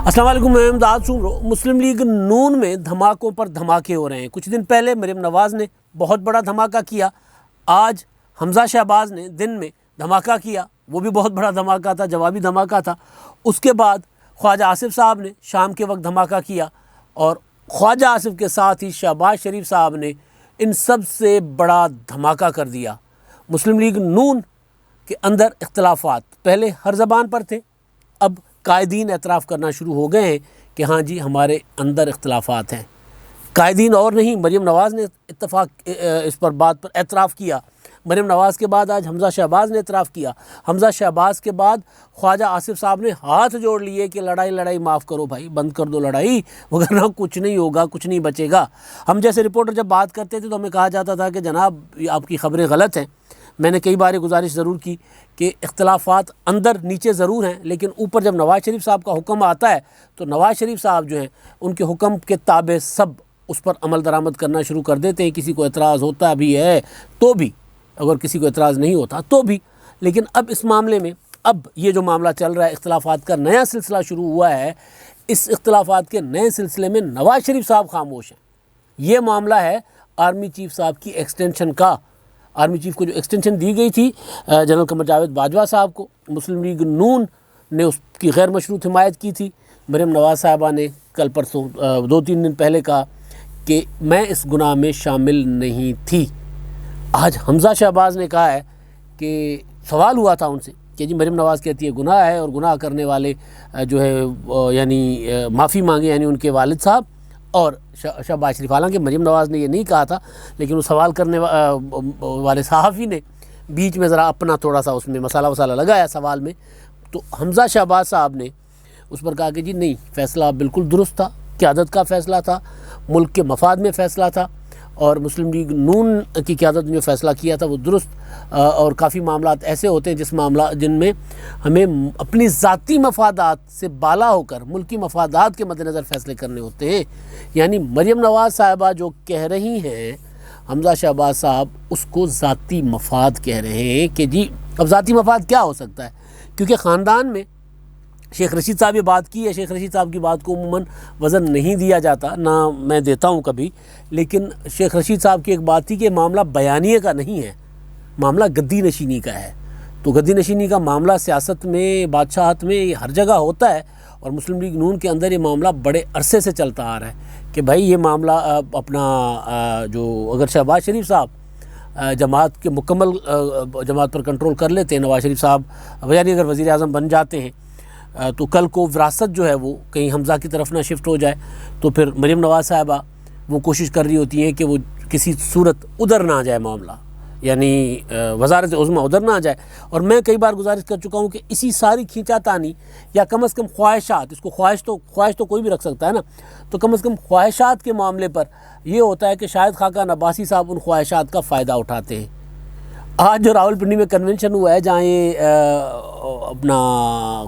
السلام علیکم، میں امداد سومرو۔ مسلم لیگ نون میں دھماکوں پر دھماکے ہو رہے ہیں۔ کچھ دن پہلے مریم نواز نے بہت بڑا دھماکہ کیا، آج حمزہ شہباز نے دن میں دھماکہ کیا، وہ بھی بہت بڑا دھماکہ تھا، جوابی دھماکہ تھا۔ اس کے بعد خواجہ آصف صاحب نے شام کے وقت دھماکہ کیا، اور خواجہ آصف کے ساتھ ہی شہباز شریف صاحب نے ان سب سے بڑا دھماکہ کر دیا۔ مسلم لیگ نون کے اندر اختلافات پہلے ہر زبان پر تھے، اب قائدین اعتراف کرنا شروع ہو گئے ہیں کہ ہاں جی ہمارے اندر اختلافات ہیں۔ قائدین اور نہیں، مریم نواز نے اس بات پر اعتراف کیا۔ مریم نواز کے بعد آج حمزہ شہباز نے اعتراف کیا۔ حمزہ شہباز کے بعد خواجہ آصف صاحب نے ہاتھ جوڑ لیے کہ لڑائی معاف کرو بھائی، بند کر دو لڑائی، وگرنہ کچھ نہیں ہوگا، کچھ نہیں بچے گا۔ ہم جیسے رپورٹر جب بات کرتے تھے تو ہمیں کہا جاتا تھا کہ جناب آپ کی خبریں غلط ہیں۔ میں نے کئی بار گزارش ضرور کی کہ اختلافات اندر نیچے ضرور ہیں، لیکن اوپر جب نواز شریف صاحب کا حکم آتا ہے تو نواز شریف صاحب جو ہیں ان کے حکم کے تابع سب اس پر عمل درآمد کرنا شروع کر دیتے ہیں۔ کسی کو اعتراض ہوتا بھی ہے تو بھی، اگر کسی کو اعتراض نہیں ہوتا تو بھی، لیکن اب اس معاملے میں اب یہ جو معاملہ چل رہا ہے، اختلافات کا نیا سلسلہ شروع ہوا ہے۔ اس اختلافات کے نئے سلسلے میں نواز شریف صاحب خاموش ہیں۔ یہ معاملہ ہے آرمی چیف صاحب کی ایکسٹینشن کا۔ آرمی چیف کو جو ایکسٹینشن دی گئی تھی جنرل قمر جاوید باجوہ صاحب کو، مسلم لیگ نون نے اس کی غیر مشروط حمایت کی تھی۔ مریم نواز صاحبہ نے کل پرسوں 2-3 دن پہلے کہا کہ میں اس گناہ میں شامل نہیں تھی۔ آج حمزہ شہباز نے کہا ہے کہ سوال ہوا تھا ان سے کہ جی مریم نواز کہتی ہے گناہ ہے، اور گناہ کرنے والے جو ہے یعنی معافی مانگے، یعنی ان کے والد صاحب اور شہباز شریف۔ حالانکہ مریم نواز نے یہ نہیں کہا تھا، لیکن وہ سوال کرنے والے صحافی نے بیچ میں ذرا اپنا تھوڑا سا اس میں مسالہ لگایا سوال میں، تو حمزہ شہباز صاحب نے اس پر کہا کہ جی نہیں، فیصلہ بالکل درست تھا، قیادت کا فیصلہ تھا، ملک کے مفاد میں فیصلہ تھا، اور مسلم لیگ نون کی قیادت نے جو فیصلہ کیا تھا وہ درست۔ اور کافی معاملات ایسے ہوتے ہیں جن میں ہمیں اپنی ذاتی مفادات سے بالا ہو کر ملکی مفادات کے مد نظر فیصلے کرنے ہوتے ہیں۔ یعنی مریم نواز صاحبہ جو کہہ رہی ہیں، حمزہ شہباز صاحب اس کو ذاتی مفاد کہہ رہے ہیں کہ جی اب ذاتی مفاد کیا ہو سکتا ہے، کیونکہ خاندان میں شیخ رشید صاحب یہ بات کی ہے۔ شیخ رشید صاحب کی بات کو عموماً وزن نہیں دیا جاتا، نہ میں دیتا ہوں کبھی، لیکن شیخ رشید صاحب کی ایک بات تھی کہ معاملہ بیانیے کا نہیں ہے، معاملہ گدی نشینی کا ہے۔ تو گدی نشینی کا معاملہ سیاست میں، بادشاہت میں، یہ ہر جگہ ہوتا ہے، اور مسلم لیگ نون کے اندر یہ معاملہ بڑے عرصے سے چلتا آ رہا ہے کہ بھائی یہ معاملہ اپنا جو اگر شہباز شریف صاحب جماعت کے مکمل جماعت پر کنٹرول کر لیتے ہیں، نواز شریف صاحب یعنی اگر وزیر اعظم بن جاتے ہیں، تو کل کو وراثت جو ہے وہ کہیں حمزہ کی طرف نہ شفٹ ہو جائے، تو پھر مریم نواز صاحبہ وہ کوشش کر رہی ہوتی ہیں کہ وہ کسی صورت ادھر نہ آ جائے معاملہ، یعنی وزارت عظمیٰ ادھر نہ آ جائے۔ اور میں کئی بار گزارش کر چکا ہوں کہ اسی ساری کھینچا تانی یا کم از کم خواہشات، اس کو خواہش تو کوئی بھی رکھ سکتا ہے نا، تو کم از کم خواہشات کے معاملے پر یہ ہوتا ہے کہ شاید خاقان عباسی صاحب ان خواہشات کا فائدہ اٹھاتے ہیں۔ آج جو راول پنڈی میں کنونشن ہوا ہے، جہاں یہ اپنا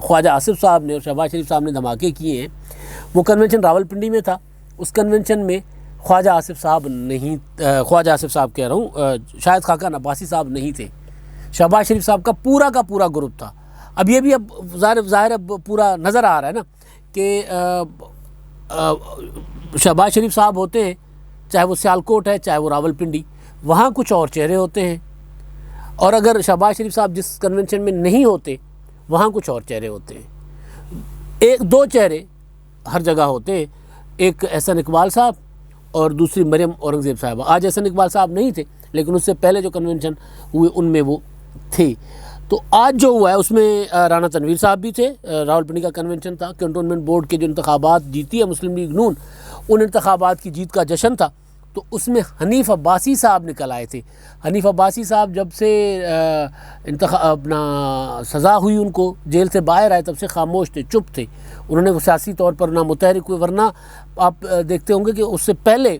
خواجہ آصف صاحب نے اور شہباز شریف صاحب نے دھماکے کیے ہیں، وہ کنونشن راول پنڈی میں تھا۔ اس کنونشن میں خواجہ آصف صاحب کہہ رہا ہوں، شاید خاقان عباسی صاحب نہیں تھے، شہباز شریف صاحب کا پورا گروپ تھا۔ اب یہ بھی ظاہر اب پورا نظر آ رہا ہے نا کہ شہباز شریف صاحب ہوتے ہیں، چاہے وہ سیالکوٹ ہے چاہے وہ راول پنڈی، وہاں کچھ اور چہرے ہوتے ہیں، اور اگر شہباز شریف صاحب جس کنونشن میں نہیں ہوتے وہاں کچھ اور چہرے ہوتے ہیں۔ 2 چہرے ہر جگہ ہوتے ہیں، ایک احسن اقبال صاحب اور دوسری مریم اورنگزیب صاحبہ۔ آج احسن اقبال صاحب نہیں تھے، لیکن اس سے پہلے جو کنونشن ہوئے ان میں وہ تھے۔ تو آج جو ہوا ہے اس میں رانا تنویر صاحب بھی تھے۔ راول پنڈی کا کنونشن تھا، کنٹونمنٹ بورڈ کے جو انتخابات جیتی ہے مسلم لیگ نون، ان انتخابات کی جیت کا جشن تھا، تو اس میں حنیف عباسی صاحب نکل آئے تھے۔ حنیف عباسی صاحب جب سے اپنا سزا ہوئی ان کو، جیل سے باہر آئے، تب سے خاموش تھے، چپ تھے۔ انہوں نے سیاسی طور پر نہ متحرک ہوئے، ورنہ آپ دیکھتے ہوں گے کہ اس سے پہلے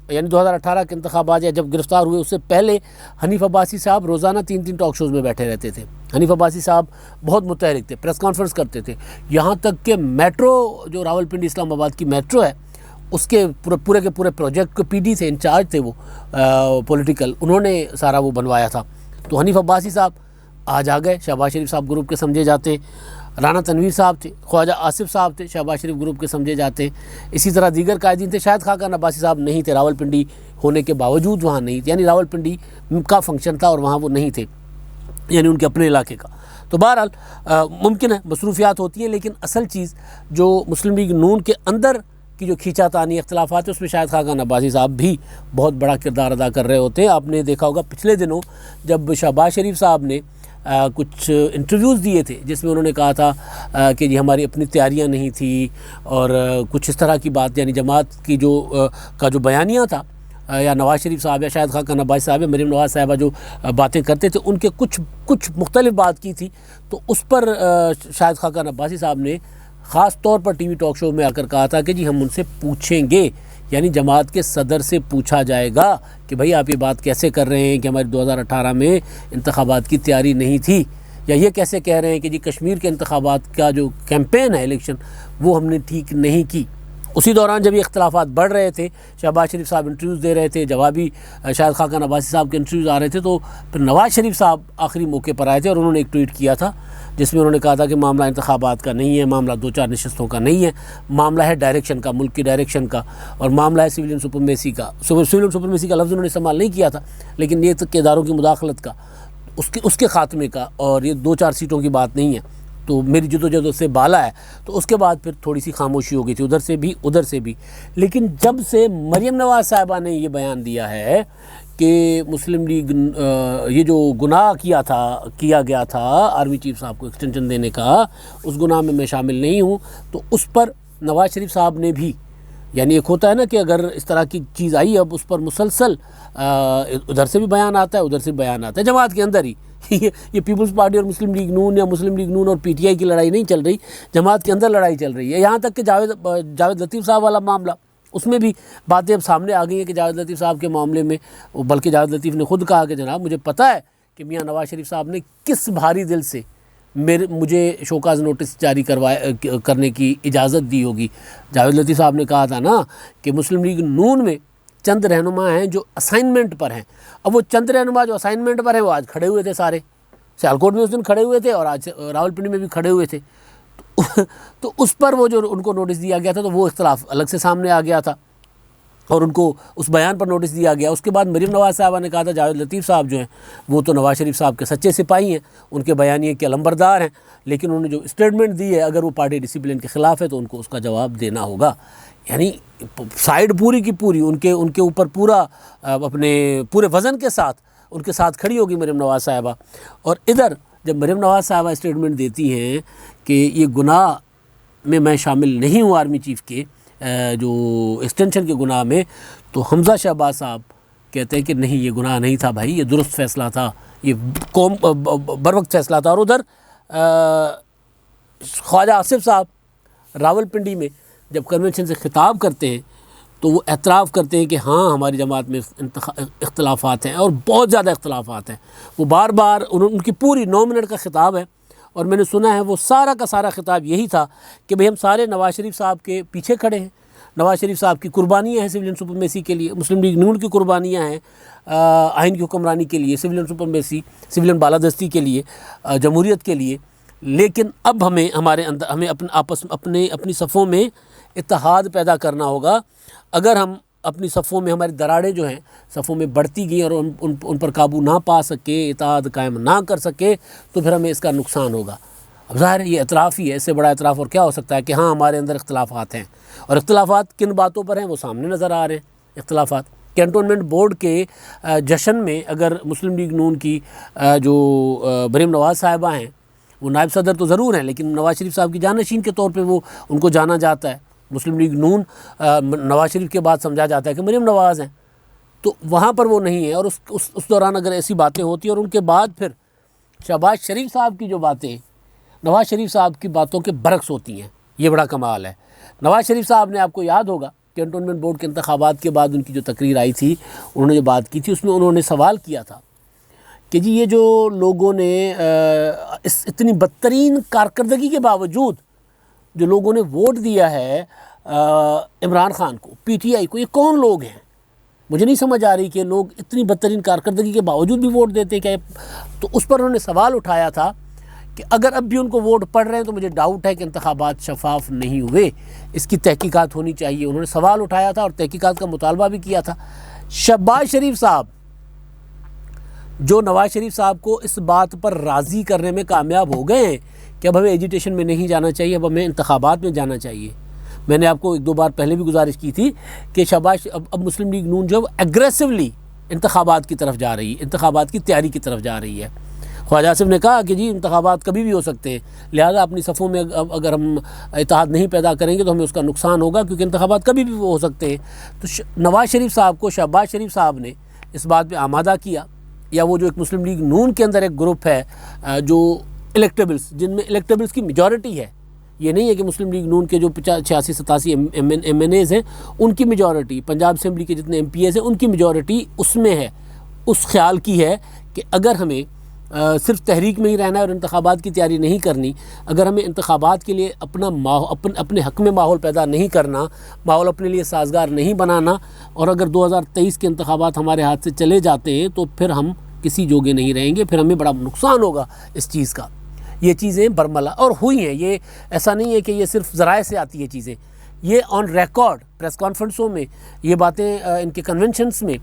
یعنی 2018 کے انتخابات یا جب گرفتار ہوئے اس سے پہلے حنیف عباسی صاحب روزانہ 3 ٹاک شوز میں بیٹھے رہتے تھے۔ حنیف عباسی صاحب بہت متحرک تھے، پریس کانفرنس کرتے تھے، یہاں تک کہ میٹرو جو راول پنڈی اسلام آباد کی میٹرو ہے اس کے پورے کے پورے پروجیکٹ کے PD تھے، انچارج تھے وہ پولیٹیکل، انہوں نے سارا وہ بنوایا تھا۔ تو حنیف عباسی صاحب آج آ گئے، شہباز شریف صاحب گروپ کے سمجھے جاتے ہیں۔ رانا تنویر صاحب تھے، خواجہ آصف صاحب تھے، شہباز شریف گروپ کے سمجھے جاتے ہیں، اسی طرح دیگر قائدین تھے. شاہد خاقان عباسی صاحب نہیں تھے، راول پنڈی ہونے کے باوجود وہاں نہیں تھے، یعنی راول پنڈی کا فنکشن تھا اور وہاں وہ نہیں تھے، یعنی ان کے اپنے علاقے کا. تو بہرحال ممکن ہے مصروفیات ہوتی ہیں، لیکن اصل چیز جو مسلم لیگ نون کے اندر کی جو کھینچا تانی اختلافات ہیں اس میں شاہد خاقان عباسی صاحب بھی بہت بڑا کردار ادا کر رہے ہوتے ہیں. آپ نے دیکھا ہوگا پچھلے دنوں جب شہباز شریف صاحب نے کچھ انٹرویوز دیے تھے جس میں انہوں نے کہا تھا کہ جی ہماری اپنی تیاریاں نہیں تھیں اور کچھ اس طرح کی بات، یعنی جماعت کی جو بیانیہ تھا، یا نواز شریف صاحب یا شاہد خاقان عباسی صاحب یا مریم نواز صاحبہ جو باتیں کرتے تھے ان کے کچھ مختلف بات کی تھی. تو اس پر شاہد خاقان عباسی صاحب نے خاص طور پر ٹی وی ٹاک شو میں آ کر کہا تھا کہ جی ہم ان سے پوچھیں گے، یعنی جماعت کے صدر سے پوچھا جائے گا کہ بھائی آپ یہ بات کیسے کر رہے ہیں کہ ہماری 2018 میں انتخابات کی تیاری نہیں تھی، یا یہ کیسے کہہ رہے ہیں کہ جی کشمیر کے انتخابات کا جو کیمپین ہے الیکشن وہ ہم نے ٹھیک نہیں کی. اسی دوران جب یہ اختلافات بڑھ رہے تھے، شہباز شریف صاحب انٹرویوز دے رہے تھے، جوابی شاہد خاقان عباسی صاحب کے انٹرویوز آ رہے تھے، تو پھر نواز شریف صاحب آخری موقع پر آئے تھے اور انہوں نے ایک ٹویٹ کیا تھا جس میں انہوں نے کہا تھا کہ معاملہ انتخابات کا نہیں ہے، معاملہ 2-4 نشستوں کا نہیں ہے، معاملہ ہے ڈائریکشن کا، ملک کی ڈائریکشن کا، اور معاملہ ہے سویلین سپرمیسی کا. سویلین سپرمیسی کا لفظ انہوں نے استعمال نہیں کیا تھا، لیکن یہ تک کہ اداروں کی مداخلت کا، اس کے خاتمے کا، اور یہ 2-4 سیٹوں کی بات نہیں ہے. تو میری جدوجہد سے بالا ہے. تو اس کے بعد پھر تھوڑی سی خاموشی ہو گئی تھی ادھر سے بھی. لیکن جب سے مریم نواز صاحبہ نے یہ بیان دیا ہے کہ مسلم لیگ یہ جو گناہ کیا گیا تھا آرمی چیف صاحب کو ایکسٹینشن دینے کا، اس گناہ میں شامل نہیں ہوں، تو اس پر نواز شریف صاحب نے بھی، یعنی ایک ہوتا ہے نا کہ اگر اس طرح کی چیز آئی اب اس پر مسلسل ادھر سے بھی بیان آتا ہے ادھر سے بھی بیان آتا ہے، جماعت کے اندر ہی. یہ پیپلز پارٹی اور مسلم لیگ نون یا مسلم لیگ نون اور پی ٹی آئی کی لڑائی نہیں چل رہی، جماعت کے اندر لڑائی چل رہی ہے. یہاں تک کہ جاوید لطیف صاحب والا معاملہ، اس میں بھی باتیں اب سامنے آ گئی ہیں کہ جاوید لطیف صاحب کے معاملے میں، بلکہ جاوید لطیف نے خود کہا کہ جناب مجھے پتہ ہے کہ میاں نواز شریف صاحب نے کس بھاری دل سے مجھے شوکاز نوٹس جاری کرنے کی اجازت دی ہوگی. جاوید لطیف صاحب نے کہا تھا نا کہ مسلم لیگ نون میں چند رہنما ہیں جو اسائنمنٹ پر ہیں. اب وہ چند رہنما جو اسائنمنٹ پر ہیں وہ آج کھڑے ہوئے تھے، سارے سیالکوٹ میں اس دن کھڑے ہوئے تھے اور آج راول پنڈی میں بھی کھڑے ہوئے تھے. تو اس پر وہ جو ان کو نوٹس دیا گیا تھا تو وہ اختلاف الگ سے سامنے آ گیا تھا اور ان کو اس بیان پر نوٹس دیا گیا. اس کے بعد مریم نواز صاحبہ نے کہا تھا جاوید لطیف صاحب جو ہیں وہ تو نواز شریف صاحب کے سچے سپاہی ہیں، ان کے بیانیے کے علمبردار ہیں، لیکن انہوں نے جو اسٹیٹمنٹ دی ہے اگر وہ پارٹی ڈسپلن کے خلاف ہے تو ان کو اس کا جواب دینا ہوگا. یعنی سائیڈ پوری کی پوری ان کے اوپر پورا اپنے پورے وزن کے ساتھ ان کے ساتھ کھڑی ہوگی مریم نواز صاحبہ. اور ادھر جب مریم نواز صاحبہ اسٹیٹمنٹ دیتی ہیں کہ یہ گناہ میں شامل نہیں ہوں آرمی چیف کے جو ایکسٹینشن کے گناہ میں، تو حمزہ شہباز صاحب کہتے ہیں کہ نہیں یہ گناہ نہیں تھا بھائی، یہ درست فیصلہ تھا، یہ قوم بروقت فیصلہ تھا. اور ادھر خواجہ آصف صاحب راول پنڈی میں جب کنونشن سے خطاب کرتے ہیں تو وہ اعتراف کرتے ہیں کہ ہاں ہماری جماعت میں اختلافات ہیں اور بہت زیادہ اختلافات ہیں. وہ بار بار ان کی پوری 9 منٹ کا خطاب ہے اور میں نے سنا ہے وہ سارا کا سارا خطاب یہی تھا کہ بھئی ہم سارے نواز شریف صاحب کے پیچھے کھڑے ہیں، نواز شریف صاحب کی قربانیاں ہیں سویلین سپرمیسی کے لیے، مسلم لیگ نون کی قربانیاں ہیں آئین کی حکمرانی کے لیے، سویلین سپرمیسی، سویلین بالادستی کے لیے، جمہوریت کے لیے. لیکن اب ہمیں اپنی صفوں میں اتحاد پیدا کرنا ہوگا. اگر ہم اپنی صفوں میں ہماری دراڑیں جو ہیں صفوں میں بڑھتی گئیں اور ان پر قابو نہ پا سکے، اتحاد قائم نہ کر سکے تو پھر ہمیں اس کا نقصان ہوگا. اب ظاہر ہے یہ اعتراف ہی ہے، اس سے بڑا اعتراف اور کیا ہو سکتا ہے کہ ہاں ہمارے اندر اختلافات ہیں. اور اختلافات کن باتوں پر ہیں وہ سامنے نظر آ رہے ہیں. اختلافات کینٹونمنٹ بورڈ کے جشن میں اگر مسلم لیگ نون کی جو مریم نواز صاحبہ ہیں وہ نائب صدر تو ضرور ہیں لیکن نواز شریف صاحب کی جانشین کے طور پہ وہ ان کو جانا جاتا ہے. مسلم لیگ نون نواز شریف کے بعد سمجھا جاتا ہے کہ مریم نواز ہیں، تو وہاں پر وہ نہیں ہے. اور اس دوران اگر ایسی باتیں ہوتی ہیں اور ان کے بعد پھر شہباز شریف صاحب کی جو باتیں نواز شریف صاحب کی باتوں کے برعکس ہوتی ہیں، یہ بڑا کمال ہے. نواز شریف صاحب نے، آپ کو یاد ہوگا کینٹونمنٹ بورڈ کے انتخابات کے بعد ان کی جو تقریر آئی تھی انہوں نے جو بات کی تھی اس میں انہوں نے سوال کیا تھا کہ جی یہ جو لوگوں نے اس اتنی بدترین کارکردگی کے باوجود جو لوگوں نے ووٹ دیا ہے عمران خان کو، پی ٹی آئی کو، یہ کون لوگ ہیں؟ مجھے نہیں سمجھ آ رہی کہ لوگ اتنی بدترین کارکردگی کے باوجود بھی ووٹ دیتے کیا. تو اس پر انہوں نے سوال اٹھایا تھا کہ اگر اب بھی ان کو ووٹ پڑ رہے ہیں تو مجھے ڈاؤٹ ہے کہ انتخابات شفاف نہیں ہوئے، اس کی تحقیقات ہونی چاہیے۔ انہوں نے سوال اٹھایا تھا اور تحقیقات کا مطالبہ بھی کیا تھا۔ شہباز شریف صاحب جو نواز شریف صاحب کو اس بات پر راضی کرنے میں کامیاب ہو گئے ہیں کہ اب ہمیں ایجیٹیشن میں نہیں جانا چاہیے، اب ہمیں انتخابات میں جانا چاہیے۔ میں نے آپ کو ایک دو بار پہلے بھی گزارش کی تھی کہ شہباز اب مسلم لیگ نون جو ایگریسولی انتخابات کی طرف جا رہی ہے، انتخابات کی تیاری کی طرف جا رہی ہے۔ خواجہ آصف نے کہا کہ جی انتخابات کبھی بھی ہو سکتے ہیں، لہذا اپنی صفوں میں اگر ہم اتحاد نہیں پیدا کریں گے تو ہمیں اس کا نقصان ہوگا، کیونکہ انتخابات کبھی بھی ہو سکتے ہیں۔ تو نواز شریف صاحب کو شہباز شریف صاحب نے اس بات پہ آمادہ کیا، یا وہ جو ایک مسلم لیگ نون کے اندر ایک گروپ ہے جو الیکٹیبلز، جن میں الیکٹیبلز کی میجورٹی ہے، یہ نہیں ہے کہ مسلم لیگ نون کے جو 86-87 ایم این ایز ہیں ان کی میجورٹی، پنجاب اسمبلی کے جتنے ایم پی ایز ہیں ان کی میجورٹی اس میں ہے، اس خیال کی ہے کہ اگر ہمیں صرف تحریک میں ہی رہنا ہے اور انتخابات کی تیاری نہیں کرنی، اگر ہمیں انتخابات کے لیے اپنے حق میں ماحول پیدا نہیں کرنا، ماحول اپنے لیے سازگار نہیں بنانا، اور اگر 2023 کے انتخابات ہمارے ہاتھ سے چلے جاتے ہیں تو پھر ہم کسی جوگے نہیں رہیں گے، پھر ہمیں بڑا نقصان ہوگا اس چیز کا۔ یہ چیزیں برملا اور ہوئی ہیں، یہ ایسا نہیں ہے کہ یہ صرف ذرائع سے آتی ہے چیزیں، یہ آن ریکارڈ پریس کانفرنسوں میں یہ باتیں، ان کے کنونشنز میں،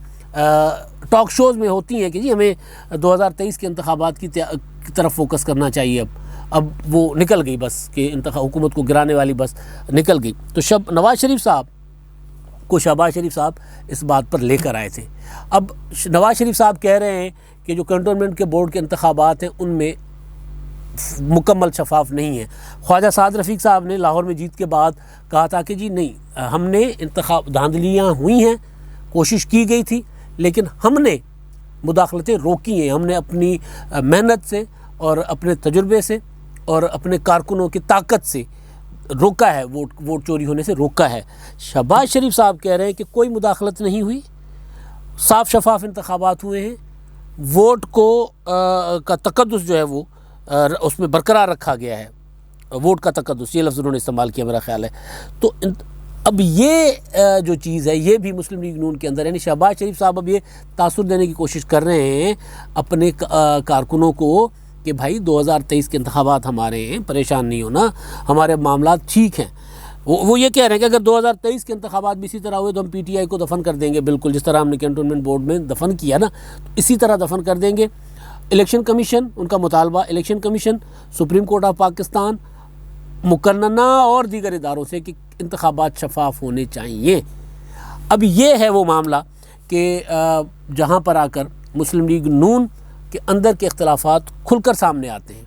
ٹاک شوز میں ہوتی ہیں کہ جی ہمیں 2023 کے انتخابات کی طرف فوکس کرنا چاہیے۔ اب وہ نکل گئی بس کہ حکومت کو گرانے والی بس نکل گئی۔ تو نواز شریف صاحب کو شہباز شریف صاحب اس بات پر لے کر آئے تھے۔ اب نواز شریف صاحب کہہ رہے ہیں کہ جو کنٹونمنٹ کے بورڈ کے انتخابات ہیں ان میں مکمل شفاف نہیں ہے۔ خواجہ سعد رفیق صاحب نے لاہور میں جیت کے بعد کہا تھا کہ جی نہیں، ہم نے دھاندلیاں ہوئی ہیں، کوشش کی گئی تھی، لیکن ہم نے مداخلتیں روکی ہیں، ہم نے اپنی محنت سے اور اپنے تجربے سے اور اپنے کارکنوں کی طاقت سے روکا ہے، ووٹ چوری ہونے سے روکا ہے۔ شہباز شریف صاحب کہہ رہے ہیں کہ کوئی مداخلت نہیں ہوئی، صاف شفاف انتخابات ہوئے ہیں، ووٹ کا تقدس جو ہے وہ اس میں برقرار رکھا گیا ہے، ووٹ کا تقدس، یہ لفظ انہوں نے استعمال کیا میرا خیال ہے۔ تو اب یہ جو چیز ہے یہ بھی مسلم لیگ نون کے اندر، یعنی شہباز شریف صاحب اب یہ تاثر دینے کی کوشش کر رہے ہیں اپنے کارکنوں کو کہ بھائی 2023 کے انتخابات ہمارے ہیں، پریشان نہیں ہونا، ہمارے معاملات ٹھیک ہیں۔ وہ یہ کہہ رہے ہیں کہ اگر 2023 کے انتخابات بھی اسی طرح ہوئے تو ہم پی ٹی آئی کو دفن کر دیں گے، بالکل جس طرح ہم نے کنٹونمنٹ بورڈ میں دفن کیا نا، اسی طرح دفن کر دیں گے۔ الیکشن کمیشن، ان کا مطالبہ election commission, supreme court of Pakistan, مقننہ اور دیگر اداروں سے کہ انتخابات شفاف ہونے چاہیے۔ اب یہ ہے وہ معاملہ کہ جہاں پر آ کر مسلم لیگ نون کے اندر کے اختلافات کھل کر سامنے آتے ہیں۔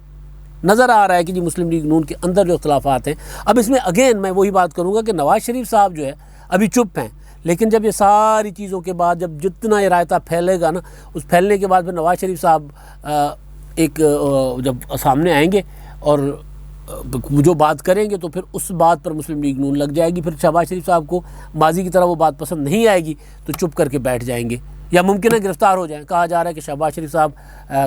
نظر آ رہا ہے کہ جی مسلم لیگ نون کے اندر جو اختلافات ہیں، اب اس میں اگین میں وہی بات کروں گا کہ نواز شریف صاحب جو ہے ابھی چپ ہیں، لیکن جب یہ ساری چیزوں کے بعد جب جتنا یہ رائتہ پھیلے گا نا، اس پھیلنے کے بعد پھر نواز شریف صاحب ایک جب سامنے آئیں گے اور جو بات کریں گے تو پھر اس بات پر مسلم لیگ نون لگ جائے گی، پھر شہباز شریف صاحب کو ماضی کی طرح وہ بات پسند نہیں آئے گی تو چپ کر کے بیٹھ جائیں گے، یا ممکن ہے گرفتار ہو جائیں۔ کہا جا رہا ہے کہ شہباز شریف صاحب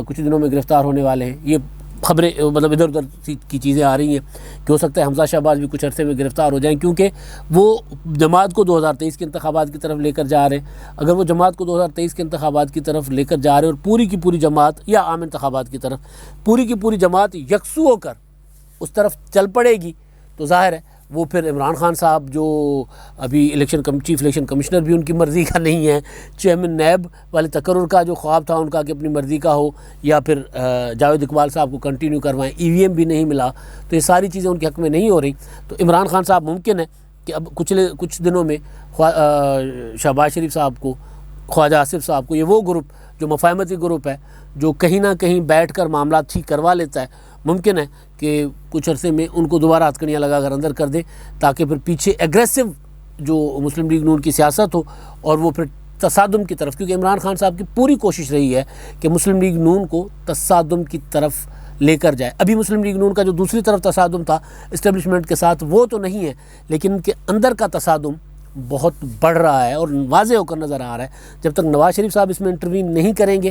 کچھ دنوں میں گرفتار ہونے والے ہیں، یہ خبریں مطلب ادھر ادھر کی چیزیں آ رہی ہیں کہ ہو سکتا ہے حمزہ شہباز بھی کچھ عرصے میں گرفتار ہو جائیں، کیونکہ وہ جماعت کو 2023 کے انتخابات کی طرف لے کر جا رہے ہیں۔ اگر وہ جماعت کو 2023 کے انتخابات کی طرف لے کر جا رہے ہیں اور پوری کی پوری جماعت، یا عام انتخابات کی طرف پوری کی پوری جماعت یکسو ہو کر اس طرف چل پڑے گی، تو ظاہر ہے وہ پھر عمران خان صاحب جو ابھی چیف الیکشن کمشنر بھی ان کی مرضی کا نہیں ہے، چیئرمین نیب والے تقرر کا جو خواب تھا ان کا کہ اپنی مرضی کا ہو، یا پھر جاوید اقبال صاحب کو کنٹینیو کروائیں، ای وی ایم بھی نہیں ملا، تو یہ ساری چیزیں ان کے حق میں نہیں ہو رہی۔ تو عمران خان صاحب ممکن ہے کہ اب کچھ دنوں میں شہباز شریف صاحب کو، خواجہ آصف صاحب کو، یہ وہ گروپ جو مفاہمتی گروپ ہے جو کہیں نہ کہیں بیٹھ کر معاملات ٹھیک کروا لیتا ہے، ممکن ہے کہ کچھ عرصے میں ان کو دوبارہ ہتھکڑیاں لگا کر اندر کر دیں، تاکہ پھر پیچھے ایگریسو جو مسلم لیگ نون کی سیاست ہو اور وہ پھر تصادم کی طرف، کیونکہ عمران خان صاحب کی پوری کوشش رہی ہے کہ مسلم لیگ نون کو تصادم کی طرف لے کر جائے۔ ابھی مسلم لیگ نون کا جو دوسری طرف تصادم تھا اسٹیبلشمنٹ کے ساتھ وہ تو نہیں ہے، لیکن ان کے اندر کا تصادم بہت بڑھ رہا ہے اور واضح ہو کر نظر آ رہا ہے۔ جب تک نواز شریف صاحب اس میں انٹروین نہیں کریں گے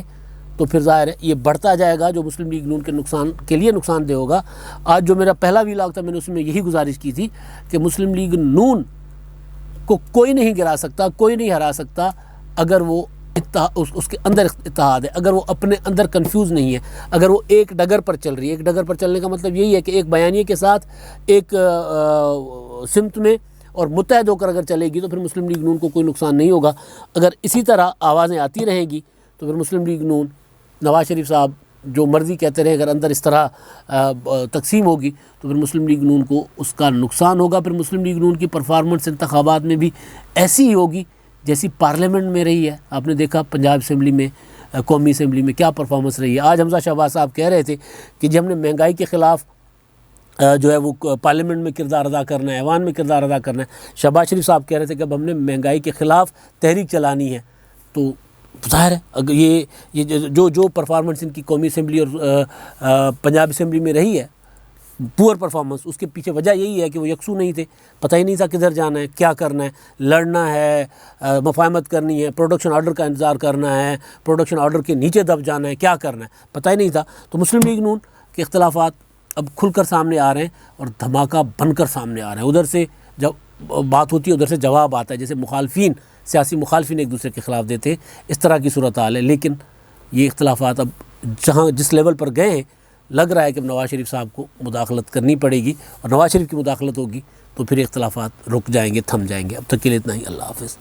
تو پھر ظاہر ہے یہ بڑھتا جائے گا، جو مسلم لیگ نون کے لیے نقصان دہ ہوگا۔ آج جو میرا پہلا ویلاگ تھا میں نے اس میں یہی گزارش کی تھی کہ مسلم لیگ نون کو کوئی نہیں گرا سکتا، کوئی نہیں ہرا سکتا اگر وہ اس کے اندر اتحاد ہے، اگر وہ اپنے اندر کنفیوز نہیں ہے، اگر وہ ایک ڈگر پر چل رہی ہے، ایک ڈگر پر چلنے کا مطلب یہی ہے کہ ایک بیانیے کے ساتھ ایک سمت میں اور متحد ہو کر اگر چلے گی تو پھر مسلم لیگ نون کو کوئی نقصان نہیں ہوگا۔ اگر اسی طرح آوازیں آتی رہیں گی تو پھر مسلم لیگ نون، نواز شریف صاحب جو مرضی کہتے رہے، اگر اندر اس طرح تقسیم ہوگی تو پھر مسلم لیگ نون کو اس کا نقصان ہوگا۔ پھر مسلم لیگ نون کی پرفارمنس انتخابات میں بھی ایسی ہی ہوگی جیسی پارلیمنٹ میں رہی ہے۔ آپ نے دیکھا پنجاب اسمبلی میں، قومی اسمبلی میں کیا پرفارمنس رہی ہے۔ آج حمزہ شہباز صاحب کہہ رہے تھے کہ جب ہم نے مہنگائی کے خلاف جو ہے وہ پارلیمنٹ میں کردار ادا کرنا ہے، ایوان میں کردار ادا کرنا ہے۔ شہباز شریف صاحب کہہ رہے تھے کہ اب ہم نے مہنگائی کے خلاف تحریک چلانی ہے، تو ظاہر ہے اگر یہ جو پرفارمنس ان کی قومی اسمبلی اور پنجاب اسمبلی میں رہی ہے، پور پرفارمنس، اس کے پیچھے وجہ یہی ہے کہ وہ یکسو نہیں تھے، پتہ ہی نہیں تھا کدھر جانا ہے، کیا کرنا ہے، لڑنا ہے، مفاہمت کرنی ہے، پروڈکشن آرڈر کا انتظار کرنا ہے، پروڈکشن آرڈر کے نیچے دب جانا ہے، کیا کرنا ہے، پتہ ہی نہیں تھا۔ تو مسلم لیگ نون کے اختلافات اب کھل کر سامنے آ رہے ہیں اور دھماکہ بن کر سامنے آ رہے ہیں۔ ادھر سے جب بات ہوتی ہے ادھر سے جواب آتا ہے، جیسے مخالفین، سیاسی مخالفین ایک دوسرے کے خلاف دیتے ہیں، اس طرح کی صورتحال ہے۔ لیکن یہ اختلافات اب جس لیول پر گئے ہیں، لگ رہا ہے کہ اب نواز شریف صاحب کو مداخلت کرنی پڑے گی، اور نواز شریف کی مداخلت ہوگی تو پھر اختلافات رک جائیں گے، تھم جائیں گے۔ اب تک کے لیے اتنا ہی، اللہ حافظ۔